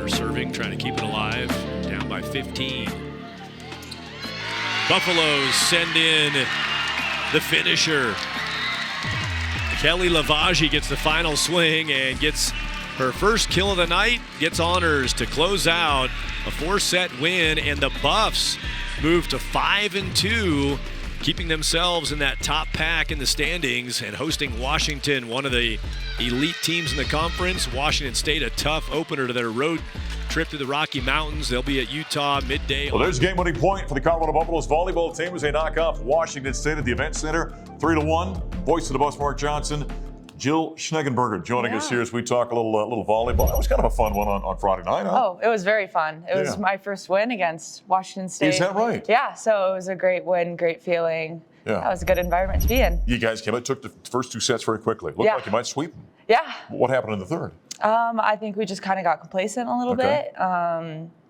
They're serving, trying to keep it alive, down by 15. Buffaloes send in the finisher. Kelly Lavaggi gets the final swing and gets her first kill of the night, gets honors to close out a 4-set win, and the Buffs move to 5-2, keeping themselves in that top pack in the standings and hosting Washington, one of the elite teams in the conference. Washington State, a tough opener to their road trip to the Rocky Mountains. They'll be at Utah midday. Well, there's a game-winning point for the Colorado Buffaloes volleyball team as they knock off Washington State at the Event Center, 3-1. Voice of the Buffs, Mark Johnson. Jill Schneggenburger joining us here as we talk a little volleyball. That was kind of a fun one on Friday night, huh? Oh, it was very fun. It was my first win against Washington State. Is that right? Yeah, so it was a great win, great feeling. Yeah. That was a good environment to be in. You guys came out, took the first 2 sets very quickly. Looked like you might sweep them. Yeah. What happened in the third? I think we just kind of got complacent a little bit.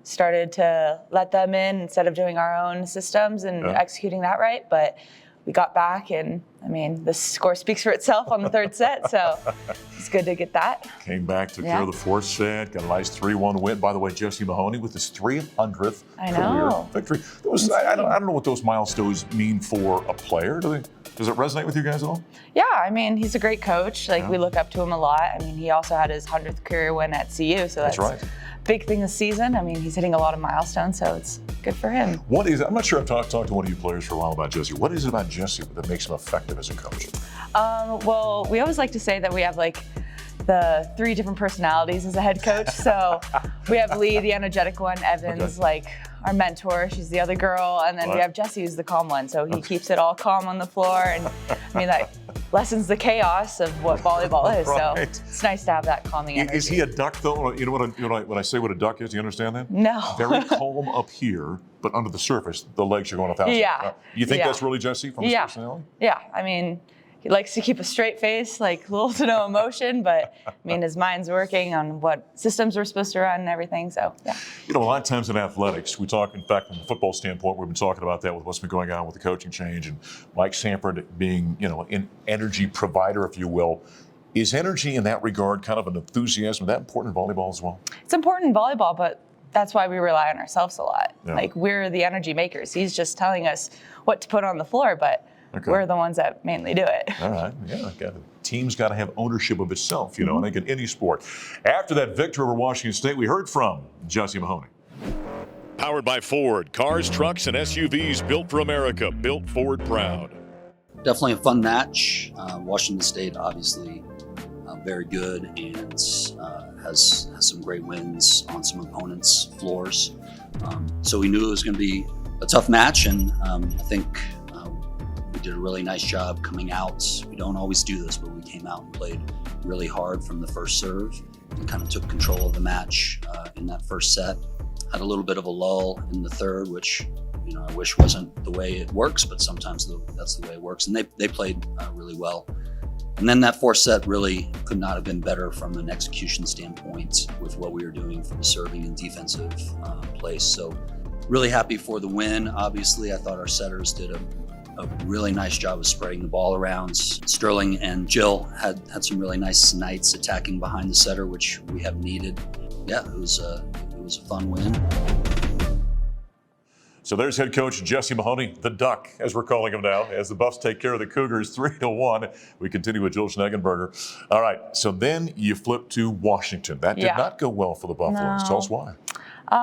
Started to let them in instead of doing our own systems and executing that right. But we got back, and I mean, the score speaks for itself on the third set, so it's good to get that. Came back, took care of the fourth set, got a nice 3-1 win. By the way, Jesse Mahoney with his 300th career victory. I don't know what those milestones mean for a player. Does it resonate with you guys at all? Yeah, I mean, he's a great coach. We look up to him a lot. I mean, he also had his 100th career win at CU, so that's right. Big thing this season. I mean, he's hitting a lot of milestones, so it's good for him. What is it? I'm not sure. I've talked to one of you players for a while about Jesse. What is it about Jesse that makes him effective as a coach? Well, we always like to say that we have the 3 different personalities as a head coach. So we have Lee, the energetic one, Evans, our mentor, she's the other girl, and then we have Jesse, who's the calm one. So he keeps it all calm on the floor, and I mean that lessens the chaos of what volleyball is. So it's nice to have that calming energy. Is he a duck though? You know when I say what a duck is, do you understand that? No. Very calm up here, but under the surface, the legs are going 1,000. Yeah. You think that's really Jesse from his personality? Yeah. I mean, he likes to keep a straight face, little to no emotion, but I mean, his mind's working on what systems we're supposed to run and everything, so yeah. You know, a lot of times in athletics, we talk, in fact, from a football standpoint, we've been talking about that with what's been going on with the coaching change and Mike Sanford being, an energy provider, if you will. Is energy in that regard kind of an enthusiasm? Is that important in volleyball as well? It's important in volleyball, but that's why we rely on ourselves a lot. Yeah. We're the energy makers. He's just telling us what to put on the floor, but we're the ones that mainly do it. All right, team's got to have ownership of itself, I think in any sport. After that victory over Washington State, we heard from Jesse Mahoney. Powered by Ford, cars, trucks, and SUVs built for America, built Ford proud. Definitely a fun match. Washington State, obviously, very good and has some great wins on some opponents' floors. So we knew it was going to be a tough match, and I think we did a really nice job coming out. We don't always do this, but we came out and played really hard from the first serve and kind of took control of the match in that first set. Had a little bit of a lull in the third, which I wish wasn't the way it works, but sometimes that's the way it works. And they played really well. And then that fourth set really could not have been better from an execution standpoint with what we were doing from a serving and defensive place. So really happy for the win. Obviously, I thought our setters did a really nice job of spreading the ball around. Sterling and Jill had some really nice nights attacking behind the setter, which we have needed. Yeah, it was a fun win. So there's head coach Jesse Mahoney, the Duck, as we're calling him now, as the Buffs take care of the Cougars 3-1. We continue with Jill Schneggenburger. All right, so then you flip to Washington. That did not go well for the Buffaloes. Tell us why.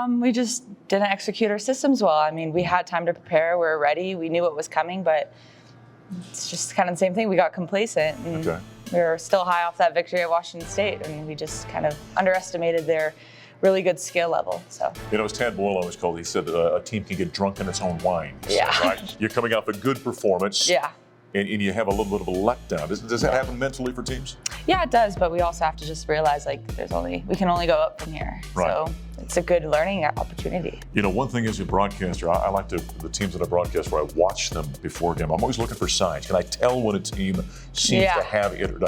We just didn't execute our systems well. I mean, we had time to prepare. We were ready. We knew what was coming, but it's just kind of the same thing. We got complacent, and we were still high off that victory at Washington State, and we just kind of underestimated their really good skill level. So as Tad Boyle always called it, he said a team can get drunk in its own wine. Yeah. So, right? You're coming off a good performance. Yeah. And you have a little bit of a letdown. Does that happen mentally for teams? Yeah, it does, but we also have to just realize we can only go up from here. Right. So it's a good learning opportunity. One thing as a broadcaster, I like the teams that I broadcast where I watch them before a game. I'm always looking for signs. Can I tell when a team seems to have it?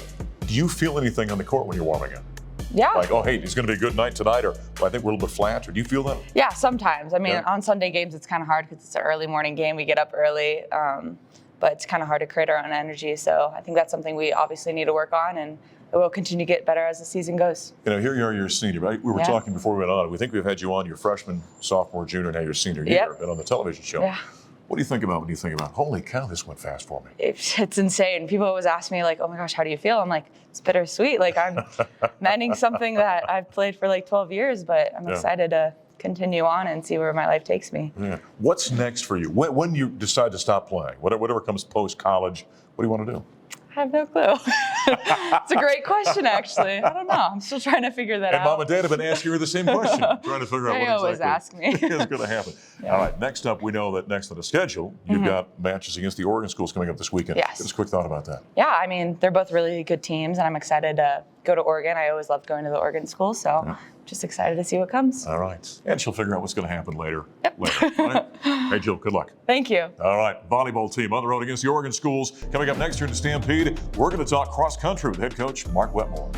Do you feel anything on the court when you're warming up? Yeah. Like, oh, hey, it's going to be a good night tonight, or I think we're a little bit flat, or do you feel that? Yeah, sometimes. I mean, on Sunday games, it's kind of hard because it's an early morning game. We get up early, but it's kind of hard to create our own energy. So I think that's something we obviously need to work on, and will continue to get better as the season goes. You know, here you are, you're a senior. Right? We were talking before we went on. We think we've had you on your freshman, sophomore, junior, now your senior year, been on the television show. Yeah. What do you think about when you think about, holy cow, this went fast for me? It's insane. People always ask me, like, oh my gosh, how do you feel? I'm like, it's bittersweet. Like, I'm mending something that I've played for like 12 years, but I'm excited to continue on and see where my life takes me. Yeah. What's next for you? When you decide to stop playing, whatever comes post-college, what do you want to do? I have no clue. It's a great question, actually. I don't know. I'm still trying to figure that out. And Mom and Dad have been asking her the same question, trying to figure out They what always ask me. is going to happen. Yeah. All right, next up, we know that next on the schedule, you've got matches against the Oregon schools coming up this weekend. Yes. Give us a quick thought about that. Yeah, I mean, they're both really good teams, and I'm excited to go to Oregon. I always loved going to the Oregon school, so just excited to see what comes. All right. And she'll figure out what's going to happen later. Yep. All right? Hey, Jill, good luck. Thank you. All right, volleyball team on the road against the Oregon schools. Coming up next here in Stampede, we're going to talk cross country with head coach Mark Wetmore.